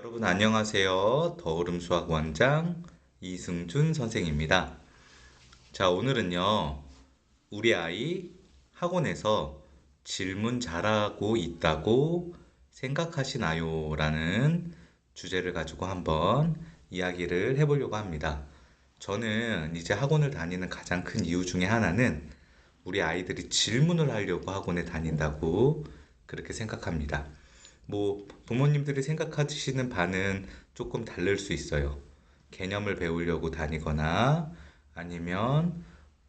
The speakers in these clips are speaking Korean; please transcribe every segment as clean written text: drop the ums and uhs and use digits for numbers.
여러분 안녕하세요. 더오름 수학 원장 이승준 선생입니다. 자, 오늘은요. 우리 아이 학원에서 질문 잘하고 있다고 생각하시나요? 라는 주제를 가지고 한번 이야기를 해보려고 합니다. 저는 이제 학원을 다니는 가장 큰 이유 중에 하나는 우리 아이들이 질문을 하려고 학원에 다닌다고 그렇게 생각합니다. 뭐 부모님들이 생각하시는 바는 조금 다를 수 있어요. 개념을 배우려고 다니거나 아니면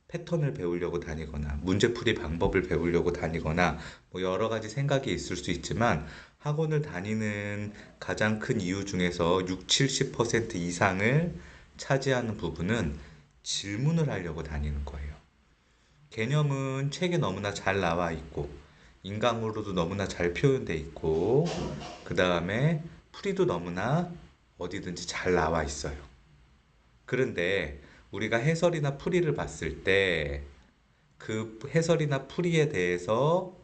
패턴을 배우려고 다니거나 문제풀이 방법을 배우려고 다니거나 뭐 여러 가지 생각이 있을 수 있지만 학원을 다니는 가장 큰 이유 중에서 6, 70% 이상을 차지하는 부분은 질문을 하려고 다니는 거예요. 개념은 책에 너무나 잘 나와 있고 인강으로도 너무나 잘 표현돼 있고 그 다음에 풀이도 너무나 어디든지 잘 나와 있어요. 그런데 우리가 해설이나 풀이를 봤을 때 그 해설이나 풀이에 대해서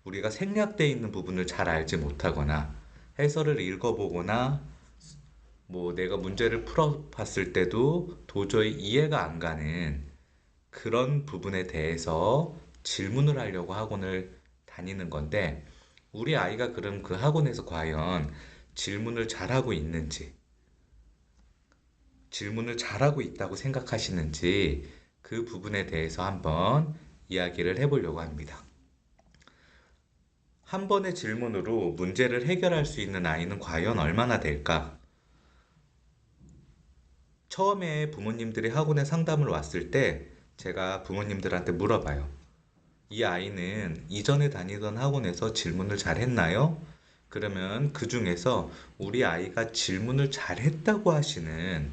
우리가 생략되어 있는 부분을 잘 알지 못하거나 해설을 읽어보거나 뭐 내가 문제를 풀어 봤을 때도 도저히 이해가 안 가는 그런 부분에 대해서 질문을 하려고 학원을 다니는 건데, 우리 아이가 그럼 그 학원에서 과연 질문을 잘하고 있는지, 질문을 잘하고 있다고 생각하시는지 그 부분에 대해서 한번 이야기를 해보려고 합니다. 한 번의 질문으로 문제를 해결할 수 있는 아이는 과연 얼마나 될까? 처음에 부모님들이 학원에 상담을 왔을 때 제가 부모님들한테 물어봐요. 이 아이는 이전에 다니던 학원에서 질문을 잘 했나요? 그러면 그 중에서 우리 아이가 질문을 잘 했다고 하시는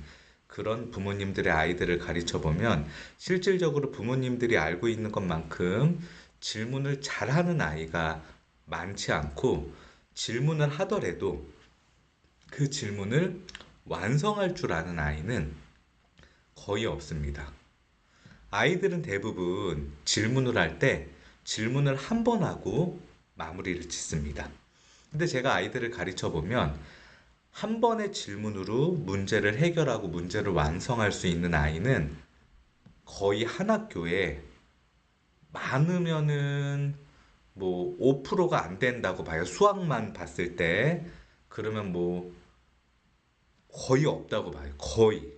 그런 부모님들의 아이들을 가르쳐 보면 실질적으로 부모님들이 알고 있는 것만큼 질문을 잘하는 아이가 많지 않고 질문을 하더라도 그 질문을 완성할 줄 아는 아이는 거의 없습니다. 아이들은 대부분 질문을 할 때 질문을 한 번 하고 마무리를 짓습니다. 근데 제가 아이들을 가르쳐 보면 한 번의 질문으로 문제를 해결하고 문제를 완성할 수 있는 아이는 거의 한 학교에 많으면은 뭐 5%가 안 된다고 봐요. 수학만 봤을 때. 그러면 뭐 거의 없다고 봐요. 거의.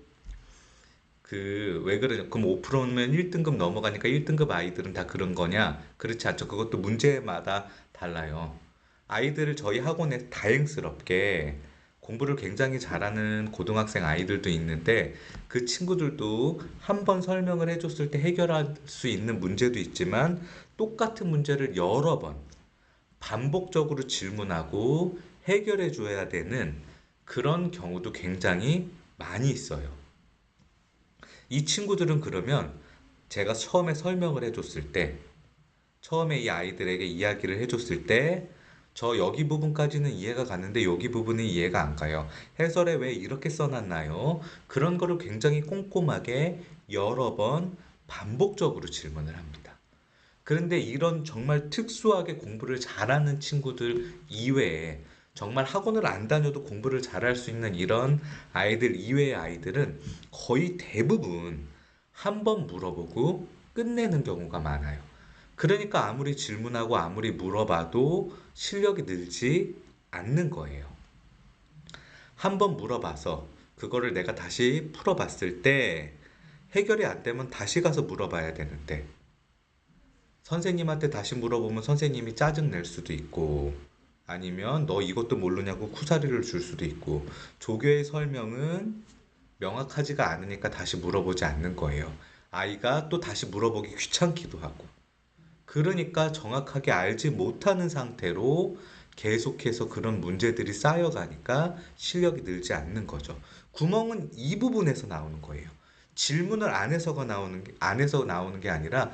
왜 그러냐? 그럼 5%면 1등급 넘어가니까 1등급 아이들은 다 그런 거냐? 그렇지 않죠. 그것도 문제마다 달라요. 아이들을 저희 학원에 다행스럽게 공부를 굉장히 잘하는 고등학생 아이들도 있는데 그 친구들도 한 번 설명을 해줬을 때 해결할 수 있는 문제도 있지만 똑같은 문제를 여러 번 반복적으로 질문하고 해결해 줘야 되는 그런 경우도 굉장히 많이 있어요. 이 친구들은 그러면 제가 처음에 설명을 해줬을 때, 처음에 이 아이들에게 이야기를 해줬을 때, 저 여기 부분까지는 이해가 가는데 여기 부분은 이해가 안 가요. 해설에 왜 이렇게 써놨나요? 그런 거를 굉장히 꼼꼼하게 여러 번 반복적으로 질문을 합니다. 그런데 이런 정말 특수하게 공부를 잘하는 친구들 이외에 정말 학원을 안 다녀도 공부를 잘할 수 있는 이런 아이들 이외의 아이들은 거의 대부분 한 번 물어보고 끝내는 경우가 많아요. 그러니까 아무리 질문하고 아무리 물어봐도 실력이 늘지 않는 거예요. 한 번 물어봐서 그거를 내가 다시 풀어봤을 때 해결이 안 되면 다시 가서 물어봐야 되는데 선생님한테 다시 물어보면 선생님이 짜증 낼 수도 있고 아니면 너 이것도 모르냐고 쿠사리를 줄 수도 있고 조교의 설명은 명확하지가 않으니까 다시 물어보지 않는 거예요. 아이가 또 다시 물어보기 귀찮기도 하고. 그러니까 정확하게 알지 못하는 상태로 계속해서 그런 문제들이 쌓여가니까 실력이 늘지 않는 거죠. 구멍은 이 부분에서 나오는 거예요. 질문을 안에서 나오는 게 아니라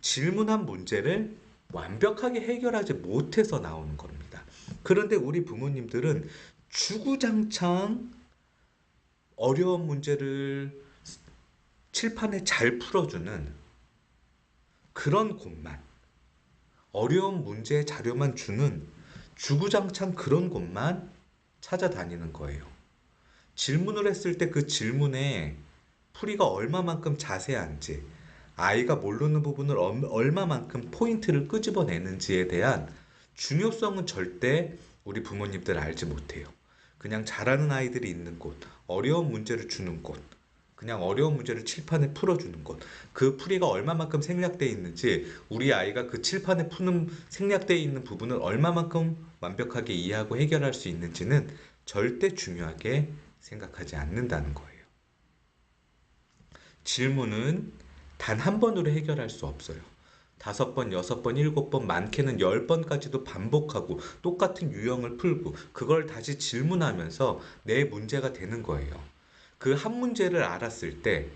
질문한 문제를 완벽하게 해결하지 못해서 나오는 겁니다. 그런데 우리 부모님들은 주구장창 어려운 문제를 칠판에 잘 풀어주는 그런 곳만, 어려운 문제 자료만 주는 주구장창 그런 곳만 찾아다니는 거예요. 질문을 했을 때 그 질문에 풀이가 얼마만큼 자세한지, 아이가 모르는 부분을 얼마만큼 포인트를 끄집어내는지에 대한 중요성은 절대 우리 부모님들 알지 못해요. 그냥 잘하는 아이들이 있는 곳, 어려운 문제를 주는 곳, 그냥 어려운 문제를 칠판에 풀어주는 곳, 그 풀이가 얼마만큼 생략되어 있는지, 우리 아이가 그 칠판에 푸는 생략되어 있는 부분을 얼마만큼 완벽하게 이해하고 해결할 수 있는지는 절대 중요하게 생각하지 않는다는 거예요. 질문은 단 한 번으로 해결할 수 없어요. 5번, 6번, 7번, 많게는 10번까지도 반복하고 똑같은 유형을 풀고 그걸 다시 질문하면서 내 문제가 되는 거예요. 그 한 문제를 알았을 때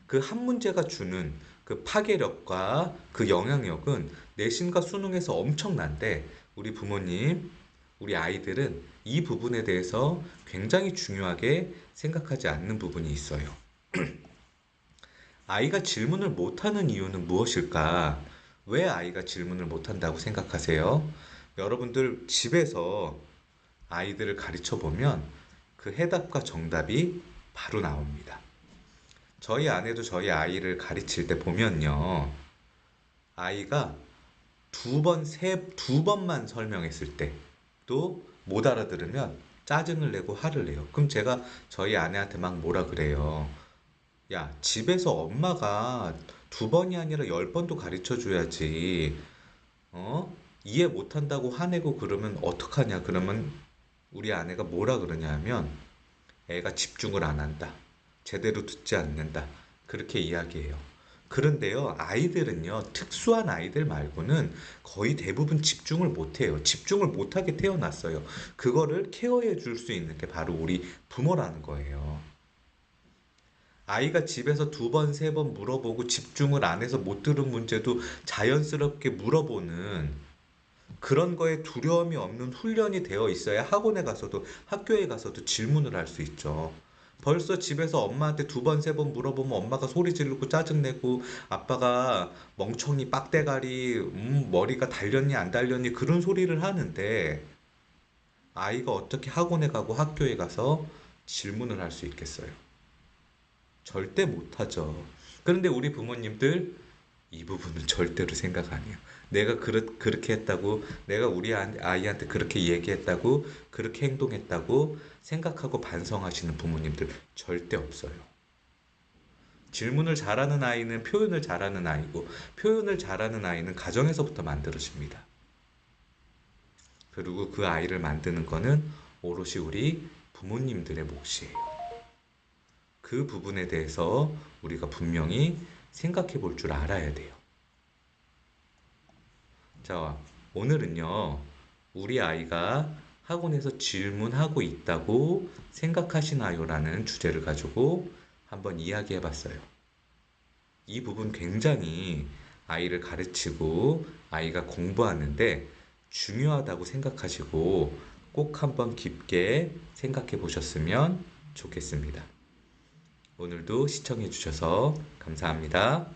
그 한 문제가 주는 그 파괴력과 그 영향력은 내신과 수능에서 엄청난데, 우리 부모님, 우리 아이들은 이 부분에 대해서 굉장히 중요하게 생각하지 않는 부분이 있어요. 아이가 질문을 못하는 이유는 무엇일까? 왜 아이가 질문을 못한다고 생각하세요? 여러분들 집에서 아이들을 가르쳐 보면 그 해답과 정답이 바로 나옵니다. 저희 아내도 저희 아이를 가르칠 때 보면요. 아이가 두 번만 설명했을 때 또 못 알아들으면 짜증을 내고 화를 내요. 그럼 제가 저희 아내한테 막 뭐라 그래요. 야, 집에서 엄마가 2번이 아니라 10번도 가르쳐 줘야지. 어? 이해 못한다고 화내고 그러면 어떡하냐? 그러면 우리 아내가 뭐라 그러냐 하면 애가 집중을 안 한다. 제대로 듣지 않는다. 그렇게 이야기해요. 그런데요, 아이들은요, 특수한 아이들 말고는 거의 대부분 집중을 못해요. 집중을 못하게 태어났어요. 그거를 케어해 줄 수 있는 게 바로 우리 부모라는 거예요. 아이가 집에서 2번, 3번 물어보고 집중을 안 해서 못 들은 문제도 자연스럽게 물어보는 그런 거에 두려움이 없는 훈련이 되어 있어야 학원에 가서도 학교에 가서도 질문을 할 수 있죠. 벌써 집에서 엄마한테 2번, 3번 물어보면 엄마가 소리 지르고 짜증내고 아빠가 멍청이 빡대가리 머리가 달렸니 안 달렸니 그런 소리를 하는데, 아이가 어떻게 학원에 가고 학교에 가서 질문을 할 수 있겠어요? 절대 못하죠. 그런데 우리 부모님들 이 부분은 절대로 생각 안 해요. 내가 그렇게 했다고, 내가 우리 아이한테 그렇게 얘기했다고, 그렇게 행동했다고 생각하고 반성하시는 부모님들 절대 없어요. 질문을 잘하는 아이는 표현을 잘하는 아이고, 표현을 잘하는 아이는 가정에서부터 만들어집니다. 그리고 그 아이를 만드는 거는 오롯이 우리 부모님들의 몫이에요. 그 부분에 대해서 우리가 분명히 생각해 볼 줄 알아야 돼요. 자, 오늘은요, 우리 아이가 학원에서 질문하고 있다고 생각하시나요? 라는 주제를 가지고 한번 이야기해 봤어요. 이 부분 굉장히 아이를 가르치고 아이가 공부하는데 중요하다고 생각하시고 꼭 한번 깊게 생각해 보셨으면 좋겠습니다. 오늘도 시청해 주셔서 감사합니다.